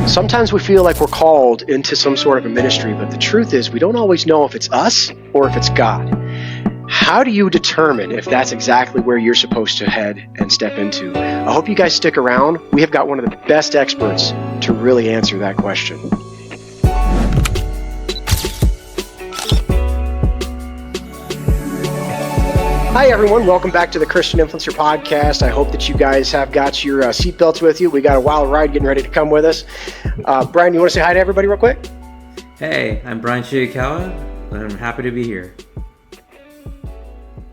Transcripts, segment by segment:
Sometimes we feel like we're called into some sort of a ministry, but the truth is we don't always know if it's us or if it's God. How do you determine if that's exactly where you're supposed to head and step into? I hope you guys stick around. We have got one of the best experts to really answer that question. Hi, everyone. Welcome back to the Christian Influencer Podcast. I hope that you guys have got your seatbelts with you. We got a wild ride getting ready to come with us. Brian, you want to say hi to everybody real quick? Hey, I'm Brian Shigakawa, and I'm happy to be here.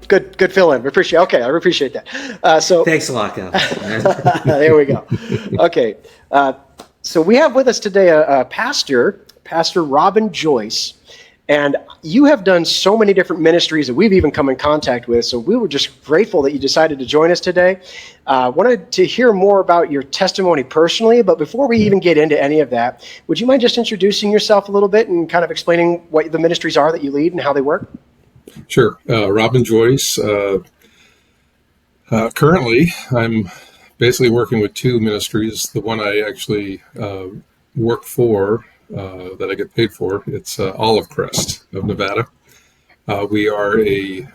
Good fill-in. I appreciate that. Thanks a lot, Cal. There we go. Okay. So we have with us today a Pastor Robin JOYCE. And you have done so many different ministries that we've even come in contact with. So we were just grateful that you decided to join us today. Wanted to hear more about your testimony personally. But before we even get into any of that, would you mind just introducing yourself a little bit and kind of explaining what the ministries are that you lead and how they work? Sure. Robin JOYCE. Currently, I'm basically working with two ministries. The one I actually work for, that I get paid for, it's Olive Crest of Nevada. We are a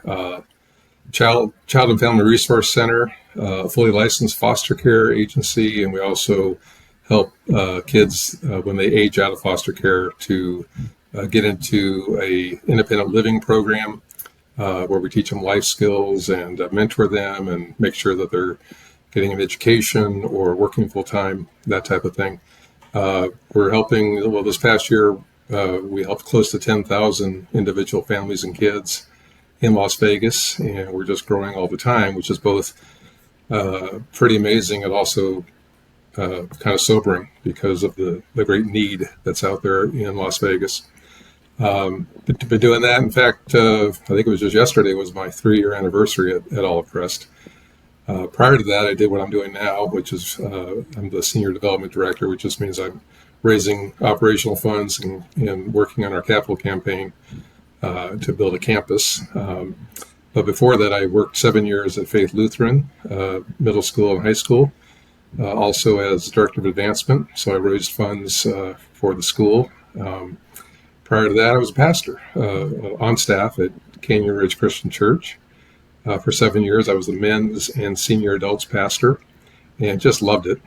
child and family resource center, a fully licensed foster care agency, and we also help kids when they age out of foster care to get into a independent living program where we teach them life skills and mentor them and make sure that they're getting an education or working full time, that type of thing. We're helping, this past year, we helped close to 10,000 individual families and kids in Las Vegas, and we're just growing all the time, which is both pretty amazing and also kind of sobering because of the great need that's out there in Las Vegas. Been doing that. In fact, I think it was just yesterday was my 3-year anniversary at Olive Crest. Prior to that, I did what I'm doing now, which is I'm the Senior Development Director, which just means I'm raising operational funds and working on our capital campaign to build a campus. But before that, I worked 7 years at Faith Lutheran, middle school and high school, also as Director of Advancement. So I raised funds for the school. Prior to that, I was a pastor on staff at Canyon Ridge Christian Church. For 7 years, I was the men's and senior adults pastor and just loved it,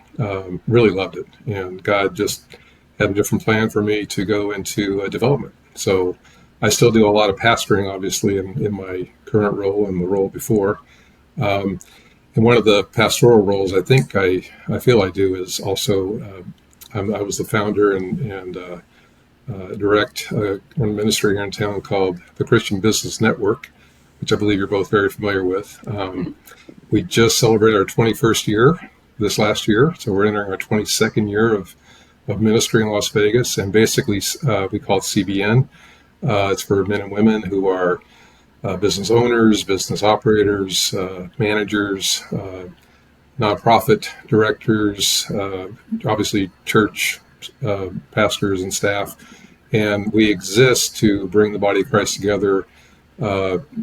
really loved it. And God just had a different plan for me to go into development. So I still do a lot of pastoring, obviously, in my current role and the role before. And one of the pastoral roles I think I feel I do is also, I was the founder and direct one ministry here in town called the Christian Business Network, which I believe you're both very familiar with. We just celebrated our 21st year this last year, so we're entering our 22nd year of ministry in Las Vegas, and basically we call it CBN. It's for men and women who are business owners, business operators, managers, nonprofit directors, obviously church pastors and staff, and we exist to bring the body of Christ together,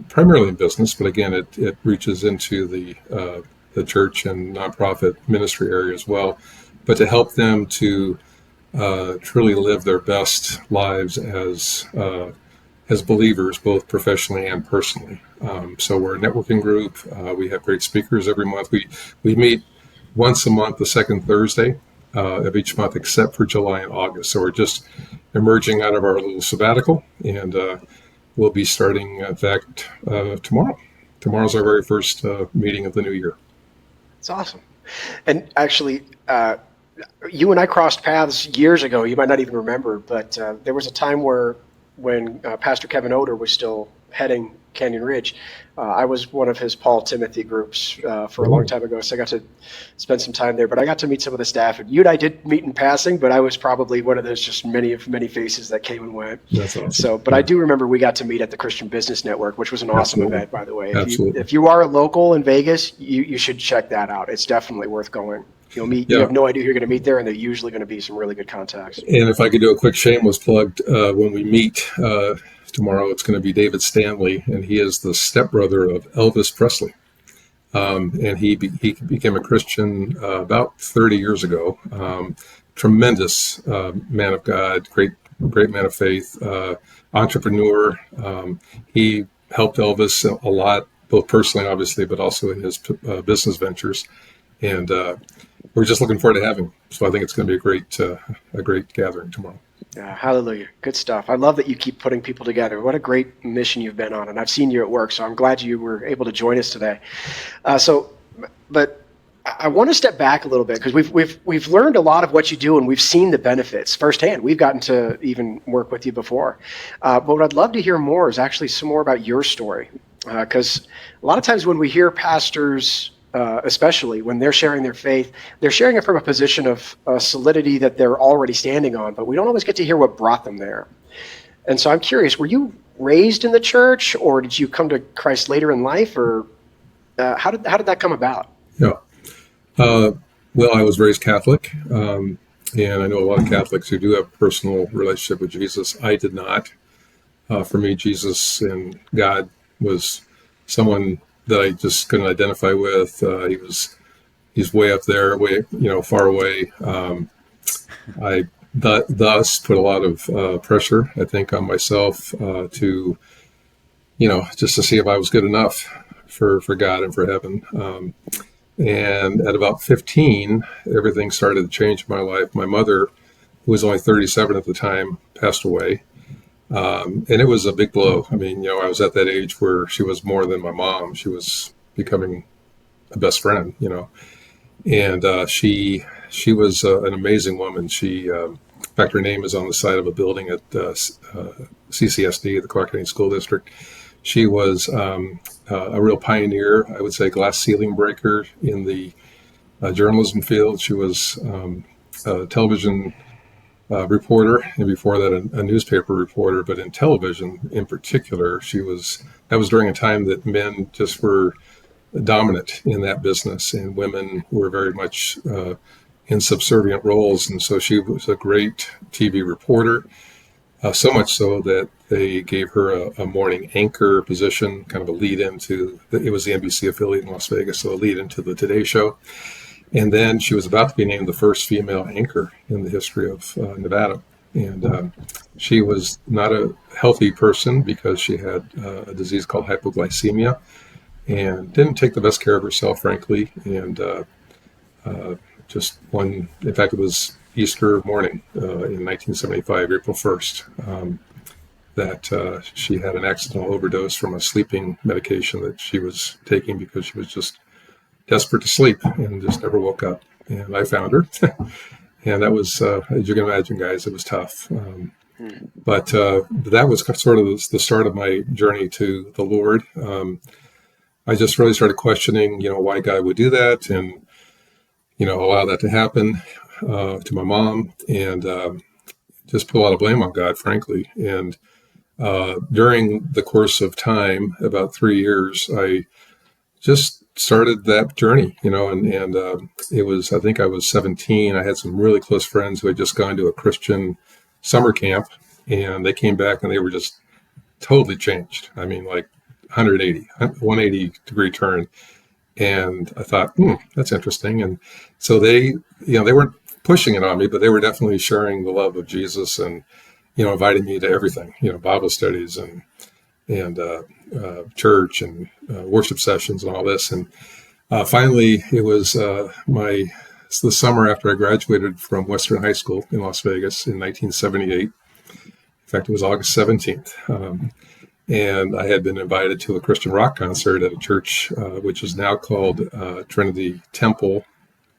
primarily in business, but again, it reaches into the church and nonprofit ministry area as well, but to help them to truly live their best lives as believers, both professionally and personally. So we're a networking group. We have great speakers every month. We meet once a month, the second Thursday of each month, except for July and August. So we're just emerging out of our little sabbatical, and we'll be starting, in fact, tomorrow. Tomorrow's our very first meeting of the new year. It's awesome. And actually, you and I crossed paths years ago. You might not even remember, but there was a time when Pastor Kevin Oder was still heading Canyon Ridge. I was one of his Paul Timothy groups for a long time ago, so I got to spend some time there. But I got to meet some of the staff. And you and I did meet in passing, but I was probably one of those just many faces that came and went. That's awesome. So, but I do remember we got to meet at the Christian Business Network, which was an awesome event, by the way. Absolutely. If you are local in Vegas, you should check that out. It's definitely worth going. You'll meet. You have no idea who you're going to meet there, and there's usually going to be some really good contacts. And if I could do a quick shameless plug, when we meet tomorrow, it's going to be David Stanley, and he is the stepbrother of Elvis Presley. And he became a Christian about 30 years ago. tremendous man of God, great man of faith, entrepreneur. He helped Elvis a lot, both personally, obviously, but also in his business ventures. And we're just looking forward to having him. So I think it's going to be a great gathering tomorrow. Yeah, hallelujah. Good stuff. I love that you keep putting people together. What a great mission you've been on. And I've seen you at work, so I'm glad you were able to join us today. But I want to step back a little bit because we've learned a lot of what you do and we've seen the benefits firsthand. We've gotten to even work with you before. But what I'd love to hear more is actually some more about your story. Because a lot of times when we hear pastors, especially when they're sharing their faith, they're sharing it from a position of solidity that they're already standing on, but we don't always get to hear what brought them there. And so I'm curious, were you raised in the church, or did you come to Christ later in life, or how did that come about? Yeah. Well, I was raised Catholic, and I know a lot of Catholics who do have a personal relationship with Jesus. I did not. For me, Jesus and God was someone that I just couldn't identify with. He's way up there, far away. I thus put a lot of pressure, I think, on myself to, just to see if I was good enough for God and for heaven. And at about 15, everything started to change in my life. My mother, who was only 37 at the time, passed away. And it was a big blow. I mean, I was at that age where she was more than my mom. She was becoming a best friend, and she was an amazing woman. She, in fact, her name is on the side of a building at CCSD, the Clark County School District. She was a real pioneer, I would say, glass ceiling breaker in the journalism field. She was a television reporter, and before that a newspaper reporter, but in television in particular, that was during a time that men just were dominant in that business and women were very much in subservient roles. And so she was a great TV reporter, so much so that they gave her a morning anchor position, kind of a lead into, it was the NBC affiliate in Las Vegas, so a lead into the Today Show. And then she was about to be named the first female anchor in the history of Nevada. And she was not a healthy person because she had a disease called hypoglycemia and didn't take the best care of herself, frankly. And in fact, it was Easter morning in 1975, April 1st, that she had an accidental overdose from a sleeping medication that she was taking because she was just desperate to sleep and just never woke up. And I found her. And that was, as you can imagine, guys, it was tough. But that was sort of the start of my journey to the Lord. I just really started questioning, why God would do that and, allow that to happen to my mom, and just put a lot of blame on God, frankly. And during the course of time, about 3 years, I just started that journey, and it was, I think I was 17. I had some really close friends who had just gone to a Christian summer camp, and they came back and they were just totally changed. I mean, like 180 degree turn. And I thought, that's interesting. And so they weren't pushing it on me, but they were definitely sharing the love of Jesus and, inviting me to everything, Bible studies and church and worship sessions and all this. And finally, it was the summer after I graduated from Western High School in Las Vegas in 1978. In fact, it was August 17th. And I had been invited to a Christian rock concert at a church, which is now called Trinity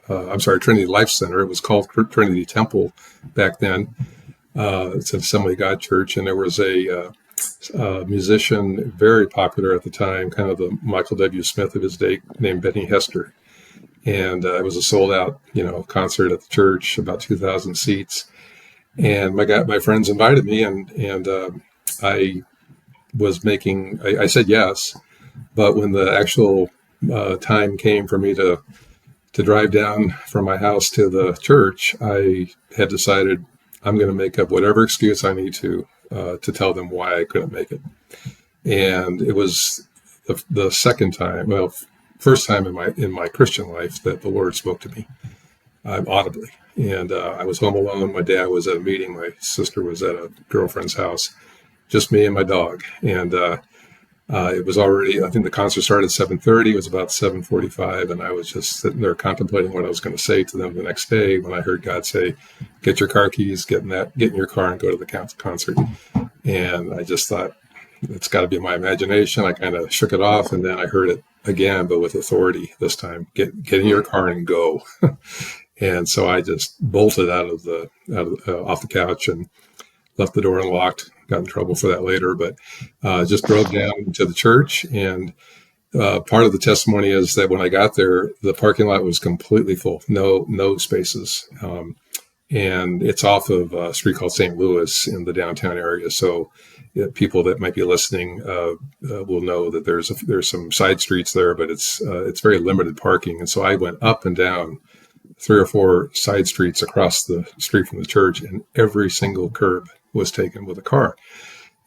Life Center. It was called Trinity Temple back then. It's an Assembly of God church. And there was a musician, very popular at the time, kind of the Michael W. Smith of his day, named Benny Hester. And it was a sold out, concert at the church, about 2,000 seats. And my friends invited me, and I said yes, but when the actual time came for me to drive down from my house to the church, I had decided I'm going to make up whatever excuse I need to tell them why I couldn't make it. And it was the first time in my Christian life that the Lord spoke to me. audibly. And I was home alone. My dad was at a meeting. My sister was at a girlfriend's house. Just me and my dog. And it was already, I think the concert started at 7:30. It was about 7:45. And I was just sitting there contemplating what I was going to say to them the next day when I heard God say, get your car keys, get in your car and go to the concert. And I just thought, it's got to be my imagination. I kind of shook it off. And then I heard it again, but with authority this time. Get in your car and go. And so I just bolted off the couch and left the door unlocked. Got in trouble for that later, but just drove down to the church. And part of the testimony is that when I got there, the parking lot was completely full, no spaces. And it's off of a street called St. Louis in the downtown area. So people that might be listening will know that there's some side streets there, but it's very limited parking. And so I went up and down 3 or 4 side streets across the street from the church, and every single curb was taken with a car.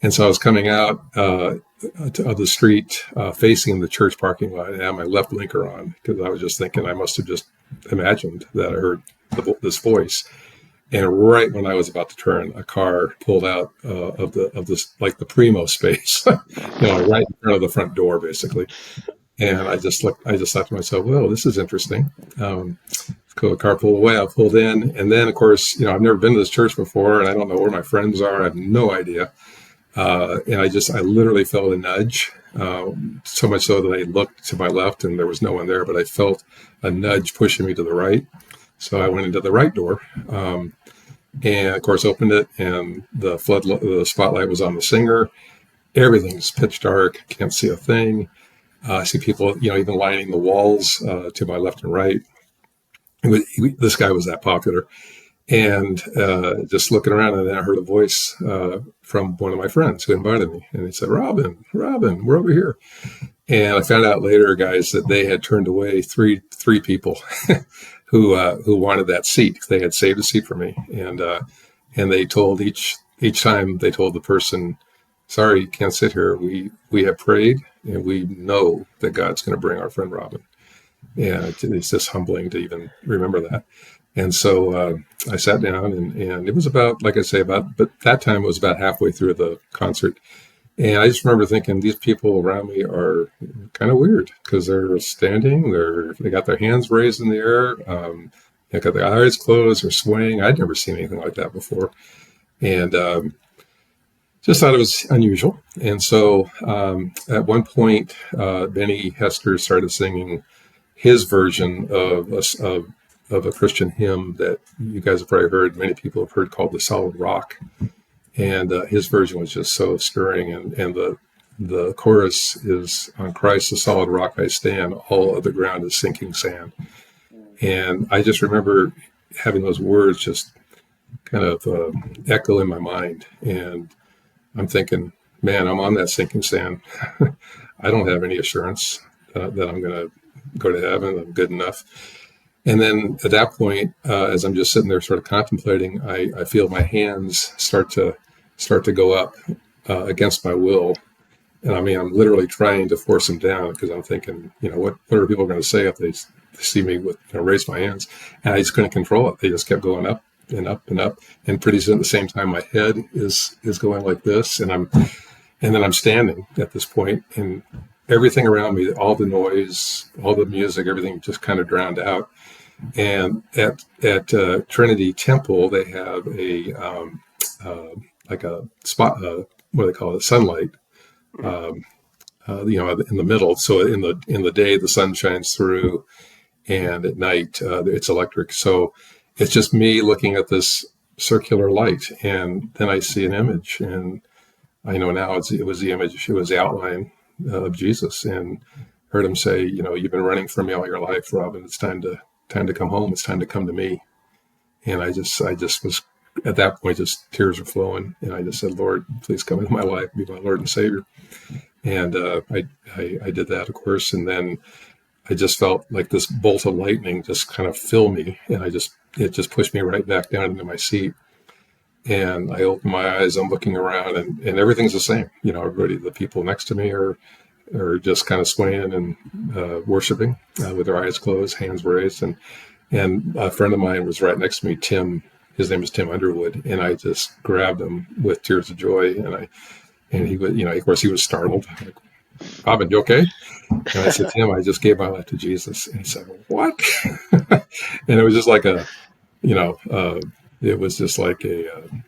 And so I was coming out of the street facing the church parking lot, and I had my left blinker on because I was just thinking I must have just imagined that I heard this voice. And right when I was about to turn, a car pulled out of this, like the primo space, right in front of the front door, basically. And I just thought to myself, well, this is interesting. The car pulled away, I pulled in. And then, of course, I've never been to this church before, and I don't know where my friends are. I have no idea. And I literally felt a nudge, so much so that I looked to my left and there was no one there, but I felt a nudge pushing me to the right. So I went into the right door, and of course opened it, and the spotlight was on the singer. Everything's pitch dark, can't see a thing. I see people, even lining the walls to my left and right. This guy was that popular. And just looking around, and then I heard a voice from one of my friends who invited me. And he said, Robin, we're over here. And I found out later, guys, that they had turned away three people who wanted that seat. They had saved a seat for me. And they told each time they told the person, sorry, you can't sit here. We have prayed, and we know that God's going to bring our friend Robin. And it's just humbling to even remember that. And so I sat down, and it was about, like I say, but that time it was about halfway through the concert. And I just remember thinking, these people around me are kind of weird because they're standing, they got their hands raised in the air, they got their eyes closed, they're swaying. I'd never seen anything like that before. And just thought it was unusual. And so at one point, Benny Hester started singing his version of a Christian hymn that you guys have probably heard, many people have heard, called The Solid Rock. And his version was just so stirring. And the chorus is, on Christ, the solid rock I stand, all other ground is sinking sand. And I just remember having those words just kind of echo in my mind. And I'm thinking, man, I'm on that sinking sand. I don't have any assurance that I'm going to go to heaven. I'm good enough. And then at that point, as I'm just sitting there sort of contemplating, I feel my hands start to go up against my will. And I mean, I'm literally trying to force them down because I'm thinking, what are people going to say if they see me raise my hands? And I just couldn't control it. They just kept going up and up and up. And pretty soon at the same time, my head is going like this. And then I'm standing at this point, and everything around me, all the noise, all the music, everything just kind of drowned out. And at Trinity Temple, they have like a spot, what do they call it? Sunlight, in the middle. So in the day, the sun shines through, and at night, it's electric. So it's just me looking at this circular light, and then I see an image, and I know now it was the image, it was the outline of Jesus, and heard him say, you've been running from me all your life, Robin. It's time to come home. It's time to come to me. And I just was at that point, just tears were flowing. And I just said, Lord, please come into my life, be my Lord and Savior. And I did that, of course. And then I just felt like this bolt of lightning just kind of fill me. And it just pushed me right back down into my seat. And I opened my eyes, I'm looking around, and everything's the same. Everybody, the people next to me are just kind of swaying and worshiping with their eyes closed, hands raised. And And a friend of mine was right next to me, Tim. His name is Tim Underwood, and I just grabbed him with tears of joy. And he was, of course, he was startled. Like, Robin, you okay? And I said, Tim, I just gave my life to Jesus. And he said, what? And it was just like it was just like everything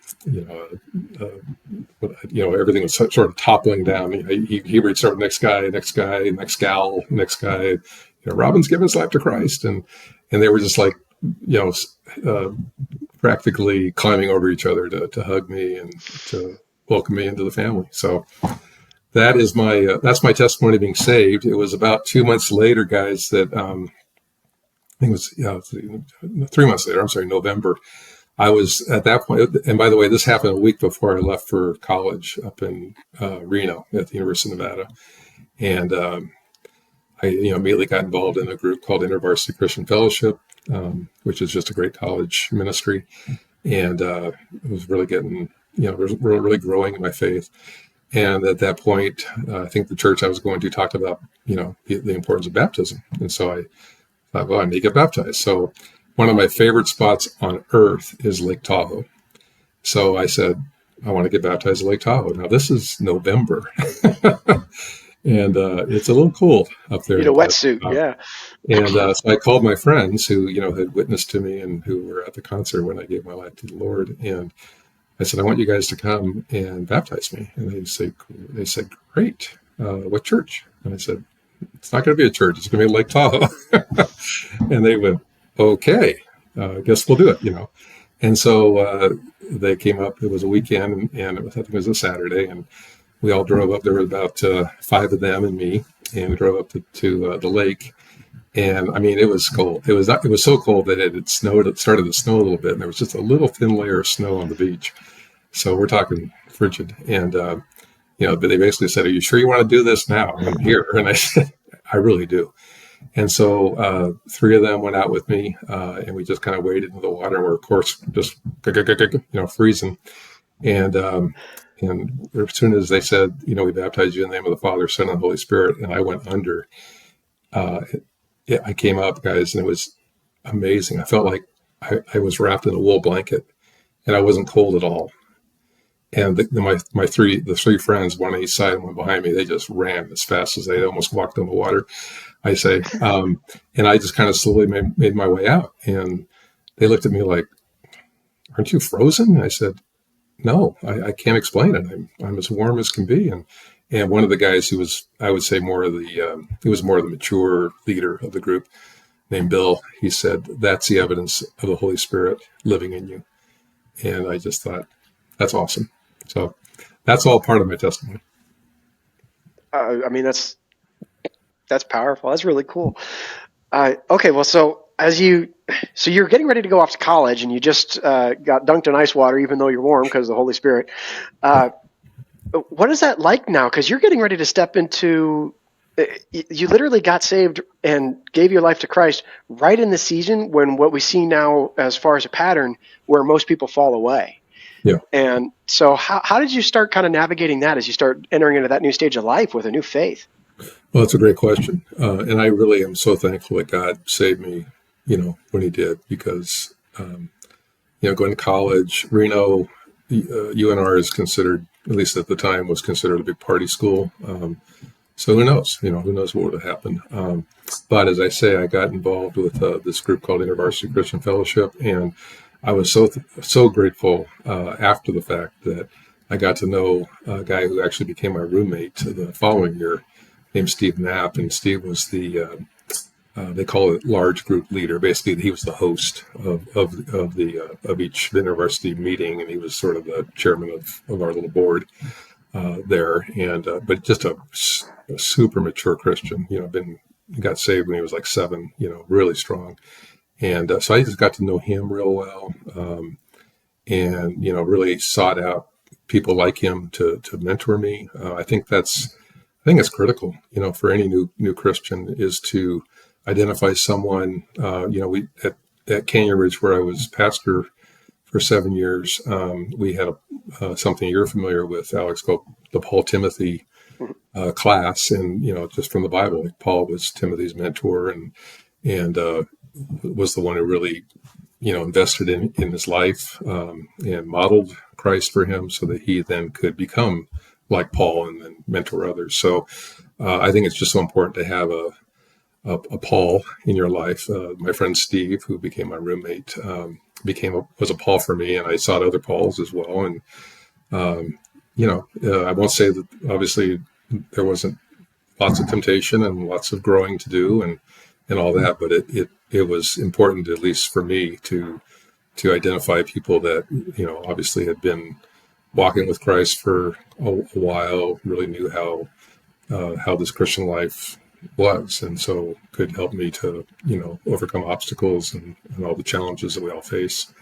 was sort of toppling down. He would start next guy, next gal, next guy. Robin's given his life to Christ, and they were just like, practically climbing over each other to hug me and to welcome me into the family. So that is that's my testimony of being saved. It was about 2 months later, guys, that I think it was 3 months later. I'm sorry, November. I was at that point, and by the way, this happened a week before I left for college up in Reno at the University of Nevada, and I immediately got involved in a group called InterVarsity Christian Fellowship, which is just a great college ministry, and it was really getting, really growing in my faith. And at that point, I think the church I was going to talked about, the importance of baptism, and so I thought, well, I may get baptized. So one of my favorite spots on earth is Lake Tahoe. So I said, I want to get baptized at Lake Tahoe. Now this is November. And it's a little cold up there. Need a wetsuit, yeah. And so I called my friends who, had witnessed to me and who were at the concert when I gave my life to the Lord. And I said, I want you guys to come and baptize me. And they said, great. What church? And I said, it's not going to be a church. It's going to be Lake Tahoe. And they went, okay, I guess we'll do it, And so they came up. It was a weekend, and I think it was a Saturday, and we all drove up. There were about 5 of them and me, and we drove up to the lake. And I mean, it was cold. It was so cold that it had snowed. It started to snow a little bit, and there was just a little thin layer of snow on the beach. So we're talking frigid. And but they basically said, "Are you sure you want to do this now?" I'm here, and I said, "I really do." And so 3 of them went out with me, and we just kind of waded into the water. And we're, of course, just freezing. And as soon as they said, we baptize you in the name of the Father, Son, and Holy Spirit, and I went under, I came up, guys, and it was amazing. I felt like I was wrapped in a wool blanket, and I wasn't cold at all. And the 3 friends, one on each side and one behind me, they just ran as fast as they almost walked on the water, I say. And I just kind of slowly made my way out. And they looked at me like, aren't you frozen? And I said, no, I can't explain it. I'm as warm as can be. And one of the guys who was, I would say, he was more of the mature leader of the group, named Bill, he said, that's the evidence of the Holy Spirit living in you. And I just thought, that's awesome. So that's all part of my testimony. I mean, that's powerful. That's really cool. Okay, well, so you're getting ready to go off to college, and you just got dunked in ice water, even though you're warm because of the Holy Spirit. What is that like now? Because you're getting ready to step into. You literally got saved and gave your life to Christ right in the season when what we see now, as far as a pattern, where most people fall away. Yeah. And so how did you start kind of navigating that as you start entering into that new stage of life with a new faith? Well, that's a great question. And I really am so thankful that God saved me, when he did, because, going to college, Reno, UNR is considered, at least at the time, was considered a big party school. So who knows, who knows what would have happened. But as I say, I got involved with this group called InterVarsity Christian Fellowship, and I was so grateful after the fact that I got to know a guy who actually became my roommate the following year, named Steve Knapp. And Steve was they call it large group leader. Basically, he was the host of each InterVarsity meeting, and he was sort of the chairman of our little board there. And but just a super mature Christian. Got saved when he was like 7. Really strong. And so I just got to know him real well, and really sought out people like him to mentor me. I think it's critical, for any new Christian, is to identify someone. We at Canyon Ridge, where I was pastor for 7 years, we had something you're familiar with, Alex, called the Paul Timothy class, and just from the Bible, Paul was Timothy's mentor, and was the one who really, invested in his life, and modeled Christ for him so that he then could become like Paul and then mentor others. So I think it's just so important to have a Paul in your life. My friend Steve, who became my roommate, was a Paul for me, and I sought other Pauls as well. And I won't say that obviously there wasn't lots of temptation and lots of growing to do and all that, but it was important, at least for me, to identify people that obviously had been walking with Christ for a while, really knew how this Christian life was, and so could help me to overcome obstacles and all the challenges that we all face.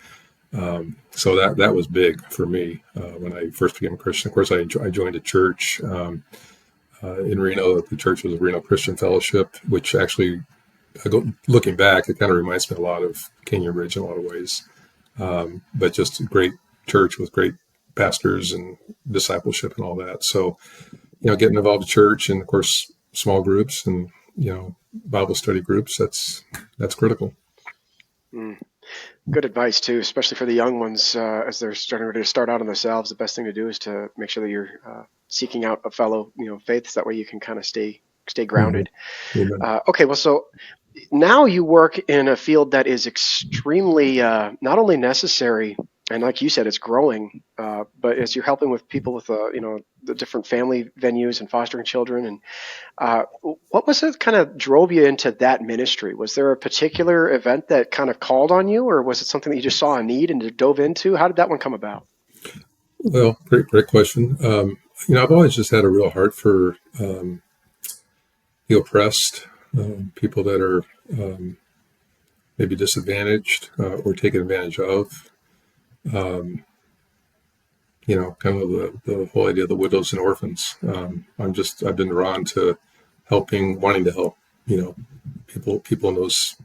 So that was big for me when I first became a Christian. Of course, I joined a church in Reno. The church was a Reno Christian Fellowship, which actually, looking back, it kind of reminds me a lot of Canyon Ridge in a lot of ways. But just a great church with great pastors and discipleship and all that. So, getting involved in church and, of course, small groups and, Bible study groups, that's critical. Good advice too, especially for the young ones as they're starting to start out on themselves. The best thing to do is to make sure that you're seeking out a fellow, faiths. That way you can kind of stay grounded. Mm-hmm. Okay, well, so now you work in a field that is extremely not only necessary, and like you said, it's growing, but as you're helping with people with the different family venues and fostering children, and what was it kind of drove you into that ministry? Was there a particular event that kind of called on you, or was it something that you just saw a need and dove into? How did that one come about? Well, great question. I've always just had a real heart for the oppressed, people that are maybe disadvantaged or taken advantage of. Kind of the whole idea of the widows and orphans. I've been drawn to wanting to help, people in those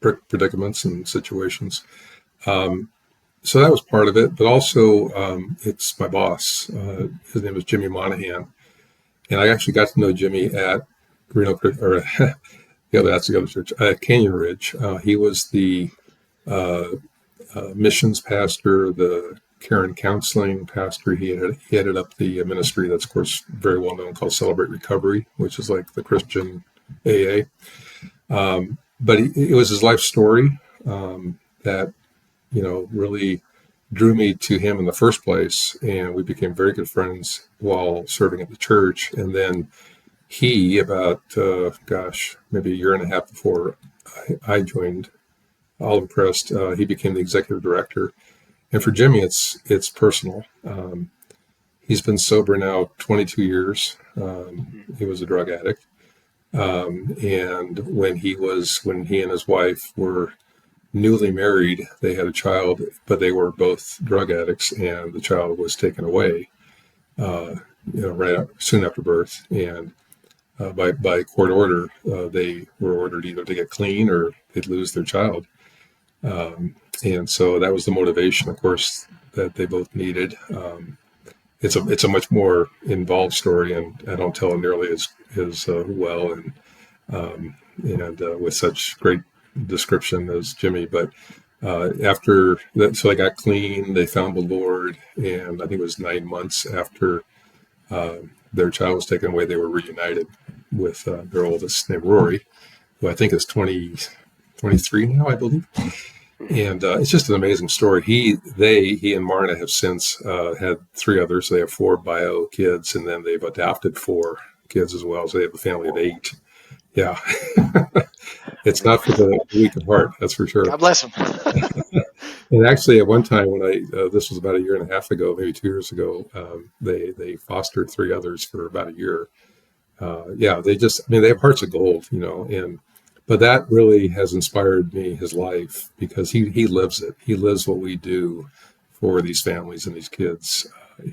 predicaments and situations. So that was part of it, but also it's my boss. His name is Jimmy Monahan, and I actually got to know Jimmy at Reno, or that's the other church, Canyon Ridge. He was the missions pastor, the care and counseling pastor. He headed up the ministry that's, of course, very well known, called Celebrate Recovery, which is like the Christian AA. But it was his life story that really drew me to him in the first place, and we became very good friends while serving at the church. And then he, about maybe a year and a half before I joined Olive Crest, he became the executive director. And for Jimmy, it's personal. He's been sober now 22 years. He was a drug addict, and when he and his wife were newly married, they had a child, but they were both drug addicts, and the child was taken away, soon after birth. And by court order, they were ordered either to get clean or they'd lose their child. And so that was the motivation, of course, that they both needed. It's a much more involved story, and I don't tell it nearly as well and with such great description as Jimmy. But after that, so they got clean, they found the Lord, and I think it was 9 months after their child was taken away, they were reunited with their oldest, named Rory, who I think is 23 now, I believe. And it's just an amazing story. He and Marna have since had 3 others. They have 4 bio kids, and then they've adopted 4 kids as well. So they have a family of 8. Yeah. It's not for the weak of heart, that's for sure. God bless them. And actually, at one time when this was about a year and a half ago, maybe 2 years ago, they fostered 3 others for about a year. They have hearts of gold, but that really has inspired me, his life, because he lives it. He lives what we do for these families and these kids.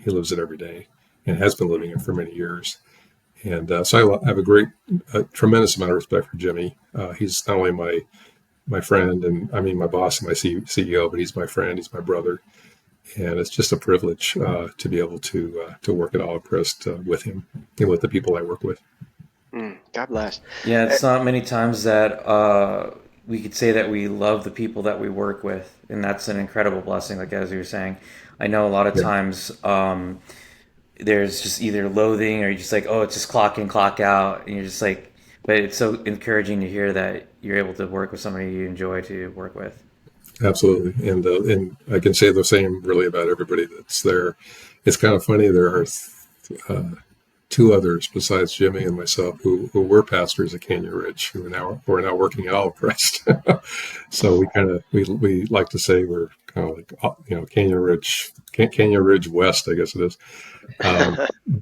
He lives it every day and has been living it for many years. And so I have a tremendous amount of respect for Jimmy. He's not only my friend, and I mean my boss and my CEO, but he's my friend, he's my brother. And it's just a privilege to be able to work at Olive Crest with him and with the people I work with. God bless. Yeah, it's not many times that we could say that we love the people that we work with, and that's an incredible blessing. Like as you were saying, I know a lot of Yeah, times there's just either loathing or you're just like, oh, it's just clock in, clock out, and you're just like, but it's so encouraging to hear that you're able to work with somebody you enjoy to work with. absolutely. And I can say the same really about everybody that's there. It's kind of funny. There are uh, two others besides Jimmy and myself who were pastors at Canyon Ridge who are now working at Olive Crest. So we like to say we're kind of like, Canyon Ridge West, I guess it is. Um,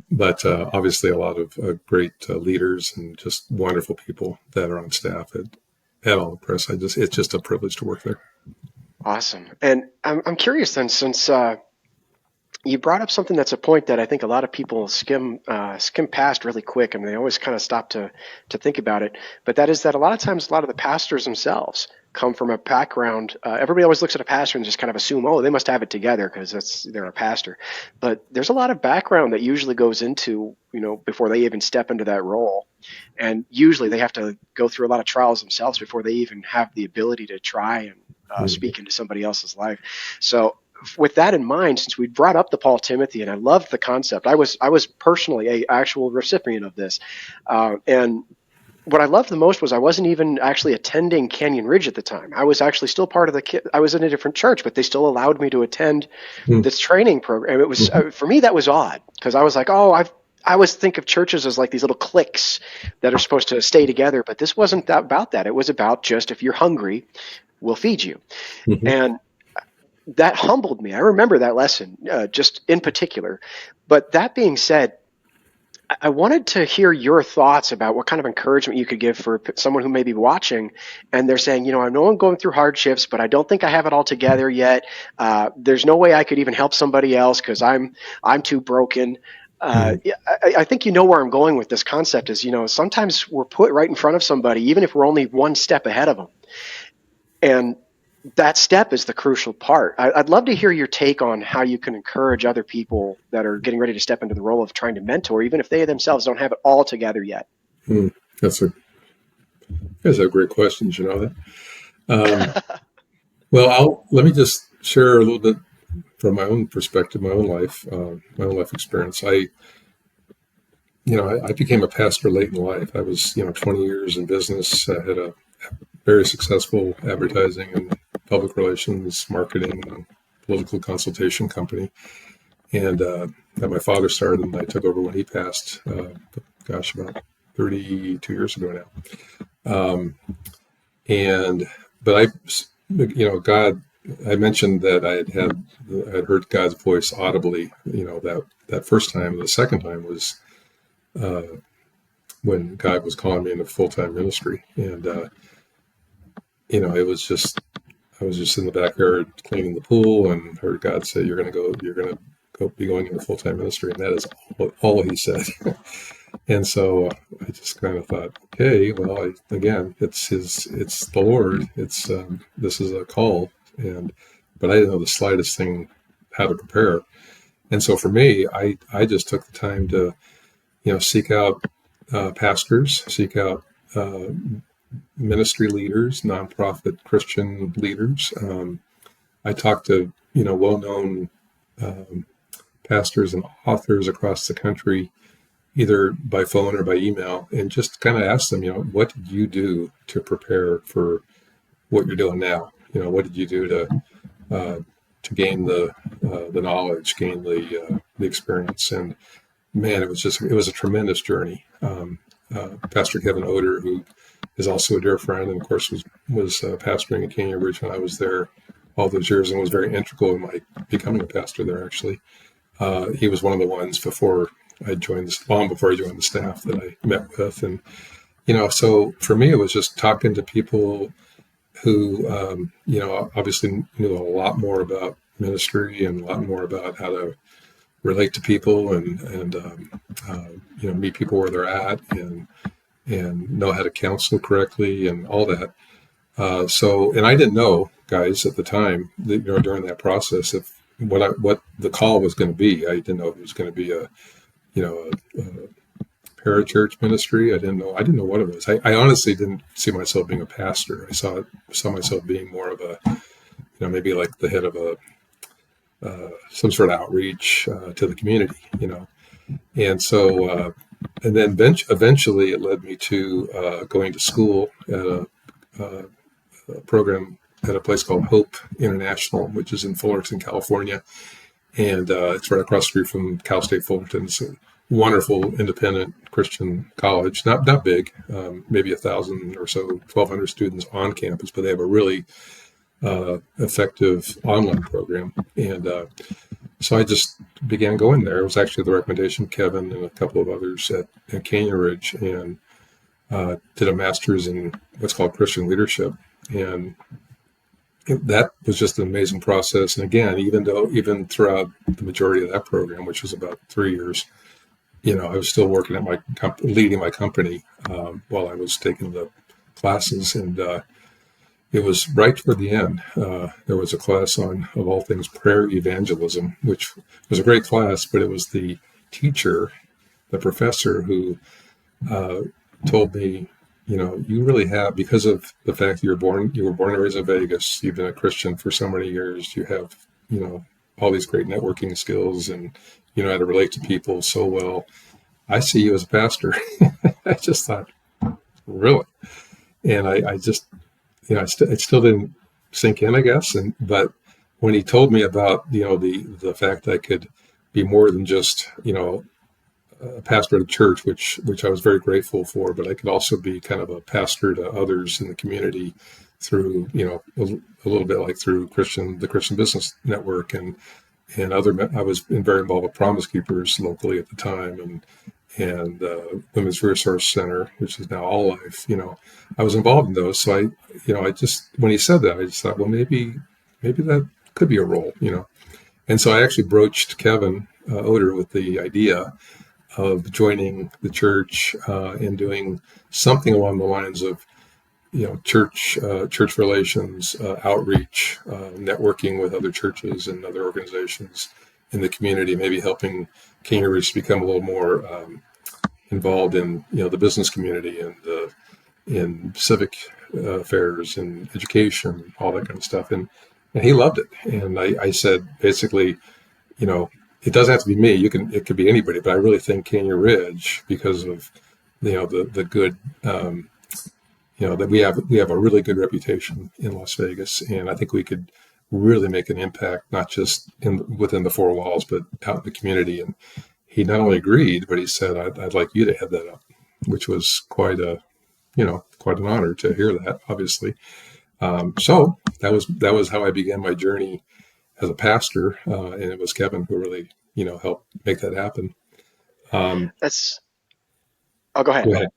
but obviously a lot of great leaders and just wonderful people that are on staff at Olive Crest. It's just a privilege to work there. Awesome. And I'm curious then, since you brought up something that's a point that I think a lot of people skim past really quick, and they always kind of stop to think about it. But that is that a lot of times, a lot of the pastors themselves come from a background. Everybody always looks at a pastor and just kind of assume, oh, they must have it together because they're a pastor. But there's a lot of background that usually goes into, before they even step into that role. And usually they have to go through a lot of trials themselves before they even have the ability to try and speak into somebody else's life. So with that in mind, since we brought up the Paul Timothy, and I loved the concept, I was personally a actual recipient of this, and what I loved the most was I wasn't even actually attending Canyon Ridge at the time. I was actually still part of I was in a different church, but they still allowed me to attend this training program. It was for me, that was odd, because I was like, oh, I always think of churches as like these little cliques that are supposed to stay together, but this wasn't about that. It was about just, if you're hungry, we'll feed you. Mm-hmm. And that humbled me. I remember that lesson, just in particular. But that being said, I wanted to hear your thoughts about what kind of encouragement you could give for someone who may be watching and they're saying, I know I'm going through hardships, but I don't think I have it all together yet. There's no way I could even help somebody else because I'm too broken. I think you know where I'm going with this concept is, sometimes we're put right in front of somebody, even if we're only one step ahead of them. And that step is the crucial part. I'd love to hear your take on how you can encourage other people that are getting ready to step into the role of trying to mentor, even if they themselves don't have it all together yet. Those are great questions. You know that. Well, let me just share a little bit from my own perspective, my own life experience. I became a pastor late in life. I was, 20 years in business. I had a very successful advertising and public relations, marketing, and political consultation company. And that my father started, and I took over when he passed, about 32 years ago now. God, I mentioned that I had heard God's voice audibly, that first time. The second time was when God was calling me into full-time ministry. And, it was just, I was just in the backyard cleaning the pool and heard God say, you're going to go be going into full-time ministry. And that is all he said. And so I just kind of thought, okay, well, it's the Lord. This is a call. But I didn't know the slightest thing how to prepare. And so for me, I just took the time to, seek out pastors, seek out ministry leaders, nonprofit Christian leaders. I talked to, well-known pastors and authors across the country, either by phone or by email, and just kind of asked them, what did you do to prepare for what you're doing now? What did you do to gain the knowledge, gain the experience? And man, it was a tremendous journey. Pastor Kevin Oder, who is also a dear friend, and of course was pastoring at Canyon Ridge when I was there all those years, and was very integral in my becoming a pastor there. Actually, he was one of the ones long before I joined the staff that I met with, and so for me, it was just talking to people who, obviously knew a lot more about ministry and a lot more about how to relate to people and meet people where they're at and know how to counsel correctly and all that. And I didn't know, guys, at the time, that, during that process, what the call was going to be. I didn't know if it was going to be a parachurch ministry. I didn't know what it was. I honestly didn't see myself being a pastor. I saw myself being more of a, maybe like the head of a some sort of outreach to the community, And so, and then eventually it led me to going to school at a program at a place called Hope International, which is in Fullerton, California. And it's right across the street from Cal State Fullerton. It's a wonderful independent Christian college, not big, maybe 1,000 or so, 1,200 students on campus, but they have a really effective online program. And so I just began going there. It was actually the recommendation of Kevin and a couple of others at Canyon Ridge, and did a master's in what's called Christian leadership. And that was just an amazing process. And again, even throughout the majority of that program, which was about 3 years, I was still working at leading my company while I was taking the classes. And it was right toward the end. There was a class of all things, prayer evangelism, which was a great class, but it was the teacher, the professor, who told me, you really have, because of the fact that you were born and raised in Vegas, you've been a Christian for so many years, you have, all these great networking skills, and you know how to relate to people so well. I see you as a pastor. I just thought, really? And I just, it still didn't sink in, I guess. But when he told me about, the fact that I could be more than just, a pastor at a church, which I was very grateful for, but I could also be kind of a pastor to others in the community through, a little bit like through the Christian Business Network and other. I was very involved with Promise Keepers locally at the time, and Women's Resource Center, which is now All Life. I was involved in those. So I just, when he said that, I just thought, well, maybe that could be a role, And so I actually broached Kevin Oder with the idea of joining the church and doing something along the lines of, church relations, outreach, networking with other churches and other organizations in the community, maybe helping Canyon Ridge become a little more involved in, the business community and in civic affairs and education, all that kind of stuff. And he loved it. And I said, basically, it doesn't have to be me. It could be anybody, but I really think Canyon Ridge, because of, the good, that we have a really good reputation in Las Vegas. And I think we could really make an impact, not just within the four walls, but out in the community. And he not only agreed, but he said, I'd like you to head that up, which was quite an honor to hear that, obviously. So that was how I began my journey as a pastor. And it was Kevin who really, helped make that happen. Oh, go ahead. Go ahead.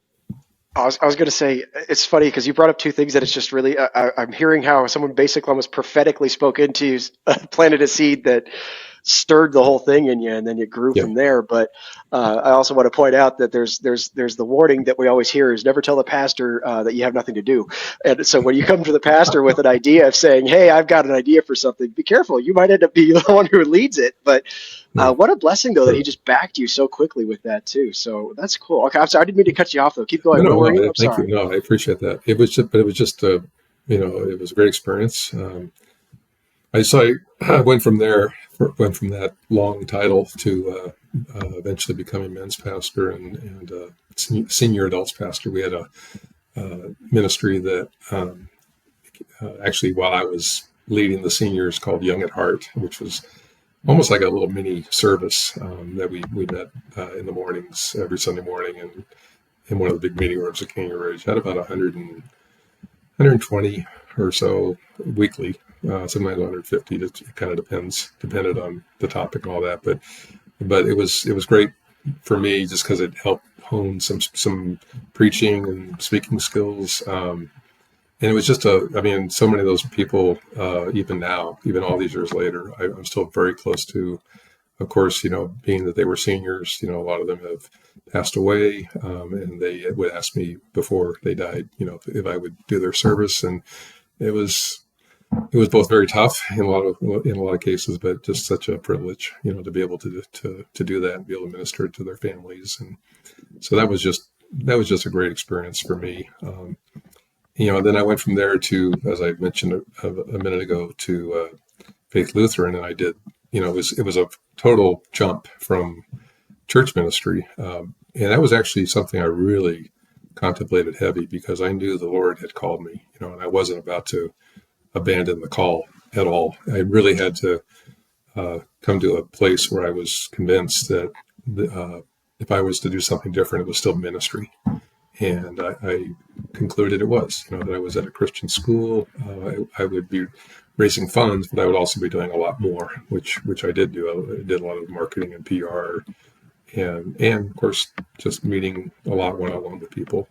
I was going to say, it's funny because you brought up two things that it's just really, I'm hearing how someone basically almost prophetically spoke into you, planted a seed that stirred the whole thing in you, and then it grew from there. But I also want to point out that there's the warning that we always hear is never tell the pastor that you have nothing to do. And so when you come to the pastor with an idea of saying, hey, I've got an idea for something, be careful. You might end up being the one who leads it. But what a blessing, though, that he just backed you so quickly with that, too. So that's cool. Okay, I'm sorry. I didn't mean to cut you off, though. Keep going. No, I'm thank sorry. you. No, I appreciate that. It was just it was a great experience. I went from that long title to eventually becoming men's pastor and senior adults pastor. We had a ministry that actually, while I was leading the seniors, called Young at Heart, which was almost like a little mini service that we met in the mornings every Sunday morning, and in one of the big meeting rooms at Canyon Ridge. Had about 120 or so weekly. Sometimes 150. It kind of depended on the topic and all that. But it was great for me just because it helped hone some preaching and speaking skills. And it was just so many of those people, even now, even all these years later, I'm still very close to. Of course, being that they were seniors, a lot of them have passed away, and they would ask me before they died, if I would do their service, and it was it was both very tough in a lot of cases, but just such a privilege, to be able to do that and be able to minister to their families. And so that was just a great experience for me. Then I went from there to, as I mentioned a minute ago, to Faith Lutheran, and I did. It was a total jump from church ministry, and that was actually something I really contemplated heavy, because I knew the Lord had called me, and I wasn't about to abandon the call at all. I really had to come to a place where I was convinced that if I was to do something different, it was still ministry. And I concluded it was, that I was at a Christian school. I would be raising funds, but I would also be doing a lot more, which I did do. I did a lot of marketing and PR, and of course, just meeting a lot one-on-one with people,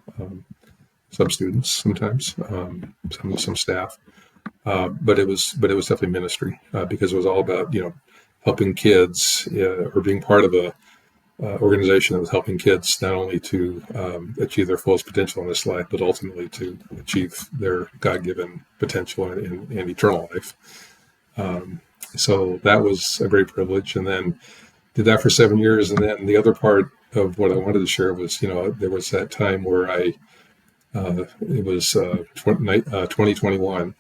some students sometimes, some staff. But it was definitely ministry, because it was all about, helping kids, or being part of a organization that was helping kids not only to achieve their fullest potential in this life, but ultimately to achieve their God-given potential in eternal life. So that was a great privilege. And then did that for 7 years. And then the other part of what I wanted to share was, there was that time where it was 2021.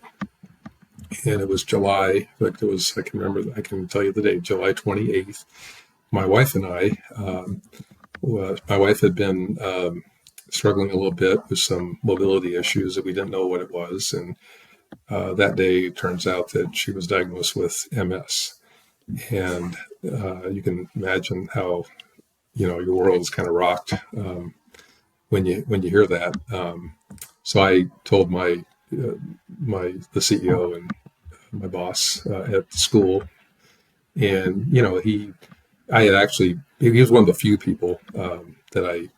And it was July, I can remember, I can tell you the date, July 28th. My wife and I, my wife had been struggling a little bit with some mobility issues that we didn't know what it was. And that day, it turns out that she was diagnosed with MS. And you can imagine how, your world is kind of rocked when you hear that. So I told the CEO and my boss at the school, and he was one of the few people that I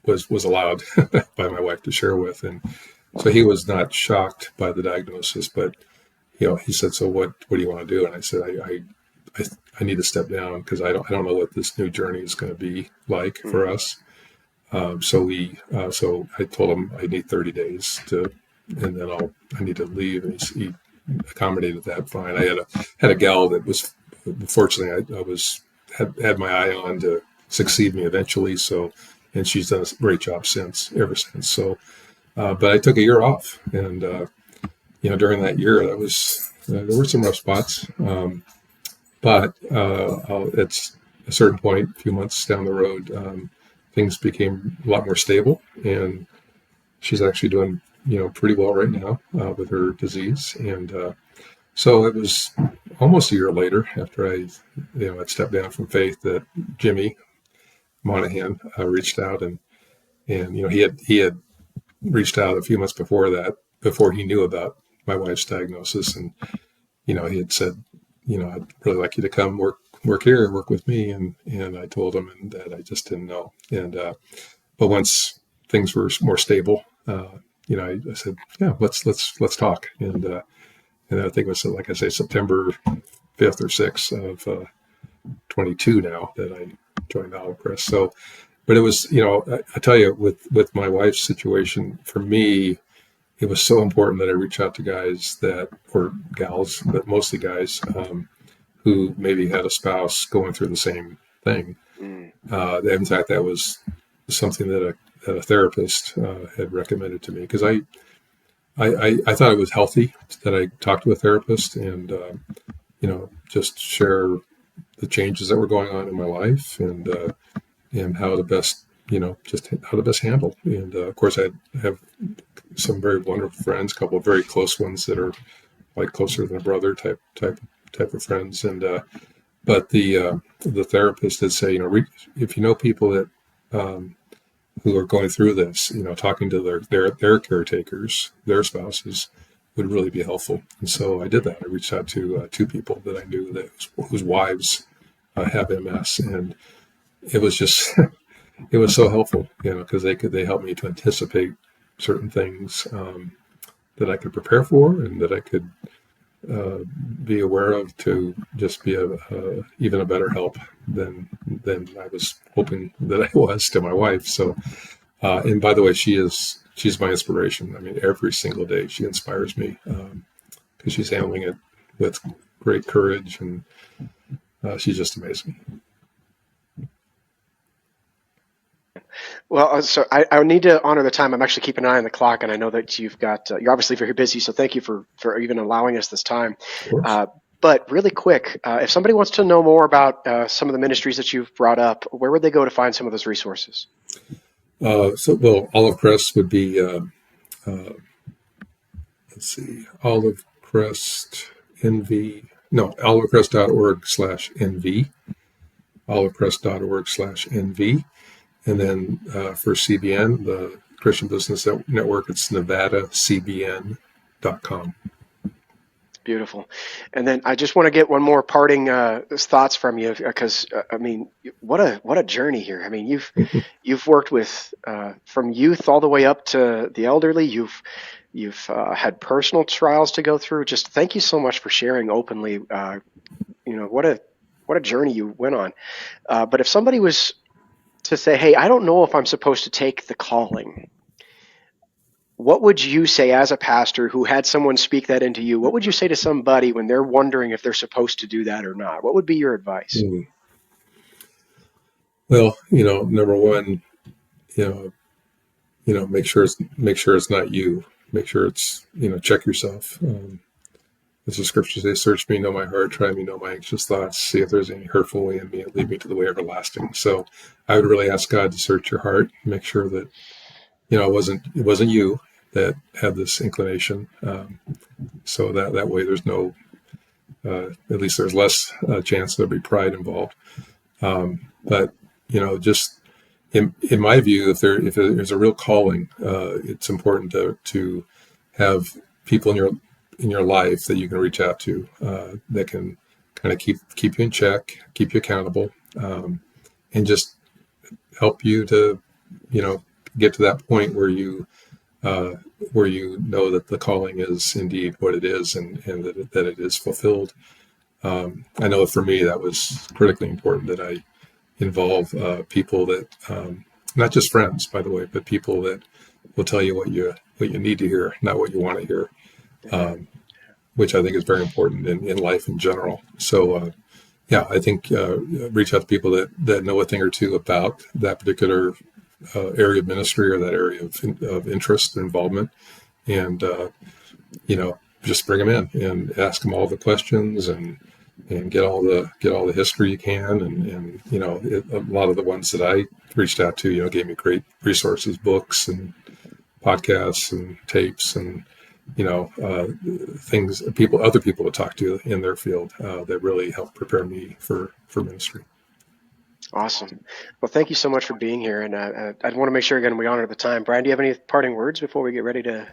was allowed by my wife to share with, and so he was not shocked by the diagnosis, but he said, "So what do you want to do?" And I said, "I need to step down, because I don't know what this new journey is going to be like for us." So I told him I need 30 days and then I need to leave, and he accommodated that fine. I had a gal that was, fortunately, I had my eye on to succeed me eventually. So, and she's done a great job ever since. So, but I took a year off, and during that year, there were some rough spots. But at a certain point, a few months down the road, things became a lot more stable, and she's actually doing pretty well right now with her disease. And so it was almost a year later, after I had stepped down from Faith, that Jimmy Monahan reached out, and he had reached out a few months before that, before he knew about my wife's diagnosis, and he had said, I'd really like you to come work here, work with me, and I told him, and that I just didn't know. And but once things were more stable, I said, yeah, let's talk. And I think it was, like I say, September 5th or 6th of 22 now that I joined Olive Crest. So, but it was, I tell you, with my wife's situation, for me, it was so important that I reach out to guys or gals, but mostly guys, who maybe had a spouse going through the same thing. In fact, that was something that a therapist had recommended to me, because I thought it was healthy that I talked to a therapist and just share the changes that were going on in my life, and how to best how to best handle. And of course, I have some very wonderful friends, a couple of very close ones that are like closer than a brother type of friends. And but the therapist did say, if you know people that who are going through this, talking to their caretakers, their spouses, would really be helpful. And so I did that. I reached out to 2 people that I knew whose wives have MS, and it was just it was so helpful, because they helped me to anticipate certain things that I could prepare for, and that I could be aware of, to just be even a better help than I was hoping that I was to my wife. So, and by the way, she's my inspiration. I mean, every single day she inspires me. because she's handling it with great courage, and she's just amazing. Well, so I need to honor the time. I'm actually keeping an eye on the clock, and I know that you're obviously very busy, so thank you for even allowing us this time. Of course. But really quick, if somebody wants to know more about some of the ministries that you've brought up, where would they go to find some of those resources? Olive Crest would be, let's see, Olive Crest NV, no, olivecrest.org/NV, olivecrest.org/NV. And then for CBN, the Christian Business Network, it's nevadacbn.com. Beautiful. And then I just want to get one more parting thoughts from you, because I mean, what a journey here. I mean, you've worked with from youth all the way up to the elderly. You've had personal trials to go through. Just thank you so much for sharing openly. What a journey you went on. But if somebody was to say, "Hey, I don't know if I'm supposed to take the calling," what would you say as a pastor who had someone speak that into you? What would you say to somebody when they're wondering if they're supposed to do that or not? What would be your advice? Well, number one, make sure it's not you. Make sure it's, check yourself. As the scriptures say, search me, know my heart, try me, know my anxious thoughts, see if there's any hurtful way in me, and lead me to the way everlasting. So I would really ask God to search your heart, make sure that, it wasn't you that had this inclination. So that way there's no, at least there's less chance there'll be pride involved. But, just in my view, if there's a real calling, it's important to have people in your life that you can reach out to that can kind of keep you in check, keep you accountable, and just help you to, get to that point where you know that the calling is indeed what it is, and that it is fulfilled. I know for me that was critically important, that I involve people that, not just friends, by the way, but people that will tell you what you need to hear, not what you want to hear, which I think is very important in life in general. So, I think reach out to people that know a thing or two about that particular area of ministry or that area of interest and involvement, and just bring them in and ask them all the questions and get all the history you can, and a lot of the ones that I reached out to gave me great resources, books and podcasts and tapes and things, other people to talk to in their field that really helped prepare me for ministry. Awesome. Well, thank you so much for being here. And I want to make sure, again, we honor the time. Brian, do you have any parting words before we get ready to?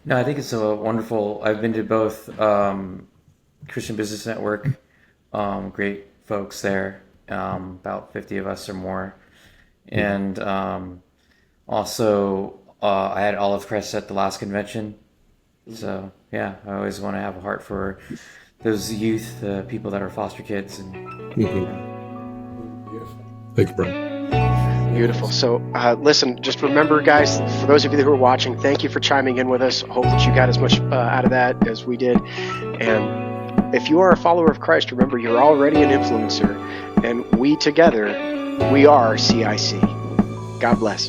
No, I think it's a wonderful. I've been to both Christian Business Network, great folks there, about 50 of us or more. And also I had Olive Crest at the last convention. So, I always want to have a heart for those youth, people that are foster kids. Thank you, Brian. Beautiful. So listen, just remember, guys, for those of you who are watching, thank you for chiming in with us. Hope that you got as much out of that as we did. And if you are a follower of Christ, remember, you're already an influencer. And we together, we are CIC. God bless.